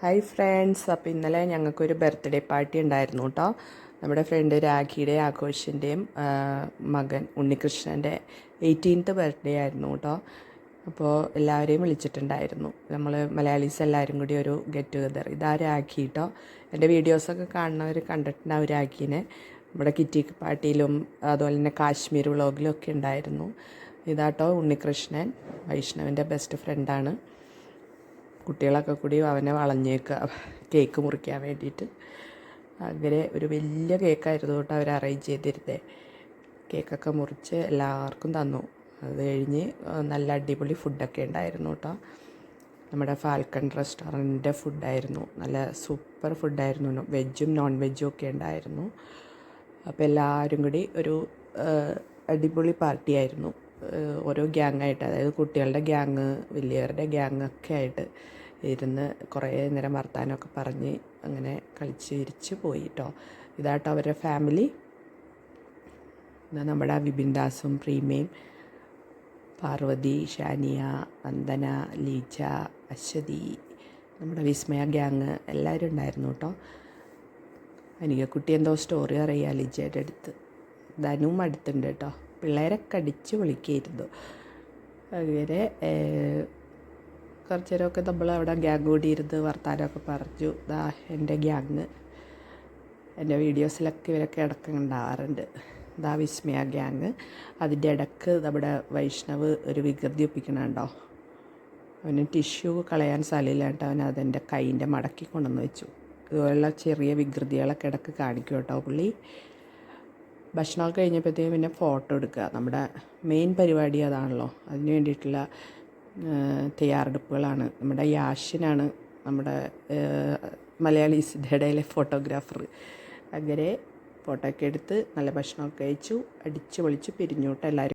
Hi friends, അപ്പോൾ ഇന്നലെ ഞങ്ങൾക്കൊരു ബർത്ത്ഡേ പാർട്ടി ഉണ്ടായിരുന്നു കേട്ടോ. നമ്മുടെ ഫ്രണ്ട് രാഖിയുടെ ആഘോഷിൻ്റെയും മകൻ ഉണ്ണികൃഷ്ണൻ്റെ 18th ബർത്ത്ഡേ ആയിരുന്നു കേട്ടോ. അപ്പോൾ എല്ലാവരെയും വിളിച്ചിട്ടുണ്ടായിരുന്നു. നമ്മൾ മലയാളീസ് എല്ലാവരും കൂടി ഒരു ഗെറ്റ് ടുഗദർ. ഇതാ രാഖി കേട്ടോ. എൻ്റെ വീഡിയോസൊക്കെ കാണുന്നവർ കണ്ടിട്ടുണ്ടാവും രാഖീനെ. നമ്മുടെ കിറ്റി പാർട്ടിയിലും അതുപോലെ തന്നെ കാശ്മീർ വ്ളോഗിലും ഒക്കെ ഉണ്ടായിരുന്നു. ഇതാട്ടോ ഉണ്ണികൃഷ്ണൻ, വൈഷ്ണവിൻ്റെ ബെസ്റ്റ് ഫ്രണ്ടാണ്. കുട്ടികളൊക്കെ കൂടി അവനെ വളഞ്ഞേക്കുക കേക്ക് മുറിക്കാൻ വേണ്ടിയിട്ട്. അങ്ങനെ ഒരു വലിയ കേക്കായിരുന്നു കേട്ടോ അവർ അറേഞ്ച് ചെയ്തിരുന്നത്. കേക്കൊക്കെ മുറിച്ച് എല്ലാവർക്കും തന്നു. അത് കഴിഞ്ഞ് നല്ല അടിപൊളി ഫുഡൊക്കെ ഉണ്ടായിരുന്നു കേട്ടോ. നമ്മുടെ ഫാൽക്കൺ റെസ്റ്റോറൻറ്റിൻ്റെ ഫുഡായിരുന്നു. നല്ല സൂപ്പർ ഫുഡായിരുന്നു. വെജും നോൺ വെജും ഒക്കെ ഉണ്ടായിരുന്നു. അപ്പോൾ എല്ലാവരും കൂടി ഒരു അടിപൊളി പാർട്ടിയായിരുന്നു. ഓരോ ഗ്യാങ്ങായിട്ട്, അതായത് കുട്ടികളുടെ ഗ്യാങ്, വലിയവരുടെ ഗ്യാങ് ഒക്കെ ആയിട്ട് ഇരുന്ന് കുറേ നേരം വർത്താനമൊക്കെ പറഞ്ഞ് അങ്ങനെ കളിച്ച് ചിരിച്ച് പോയി കേട്ടോ. ഇതാട്ടോ അവരുടെ ഫാമിലി. നമ്മുടെ വിപിൻദാസും പ്രീമയും, പാർവതി, ഷാനിയ, വന്ദന, ലീജ, അശ്വതി, നമ്മുടെ വിസ്മയ ഗ്യാങ് എല്ലാവരും ഉണ്ടായിരുന്നു കേട്ടോ. അനികക്കുട്ടി എന്തോ സ്റ്റോറി അറിയാം ലിജയുടെ അടുത്ത്. ധനുവും അടുത്തുണ്ട് കേട്ടോ. പിള്ളേരൊക്കെ അടിച്ച് വിളിക്കായിരുന്നു. അങ്ങനെ കുറച്ച് നേരമൊക്കെ നമ്മൾ അവിടെ ഗ്യാങ് കൂടി ഇരുന്ന് വർത്താനമൊക്കെ പറഞ്ഞു. ഇതാ എൻ്റെ ഗ്യാങ്. എൻ്റെ വീഡിയോസിലൊക്കെ ഇവരൊക്കെ ഇടയ്ക്ക് ഉണ്ടാവാറുണ്ട്. ഇതാ വിസ്മയ ഗ്യാങ്. അതിൻ്റെ ഇടയ്ക്ക് നമ്മുടെ വൈഷ്ണവ് ഒരു വികൃതി ഒപ്പിക്കണുണ്ടോ. അവന് ടിഷ്യൂ കളയാൻ സ്ഥലമില്ല കേട്ടോ. അവൻ അതെൻ്റെ കൈയിൻ്റെ മടക്കി കൊണ്ടുവന്ന് വെച്ചു. ഇതുപോലുള്ള ചെറിയ വികൃതികളൊക്കെ ഇടയ്ക്ക് കാണിക്കും കേട്ടോ പുള്ളി. ഭക്ഷണമൊക്കെ കഴിഞ്ഞപ്പോഴത്തേക്കും പിന്നെ ഫോട്ടോ എടുക്കുക. നമ്മുടെ മെയിൻ പരിപാടി അതാണല്ലോ. അതിന് വേണ്ടിയിട്ടുള്ള തയ്യാറെടുപ്പുകളാണ്. നമ്മുടെ യാഷിനാണ് നമ്മുടെ മലയാളീസിൻ്റെ ഇടയിലെ ഫോട്ടോഗ്രാഫർ. അങ്ങനെ ഫോട്ടോ ഒക്കെ എടുത്ത് നല്ല ഭക്ഷണമൊക്കെ കഴിച്ചു, അടിച്ച് പൊളിച്ച് പിരിഞ്ഞു കേട്ടോ എല്ലാവരും.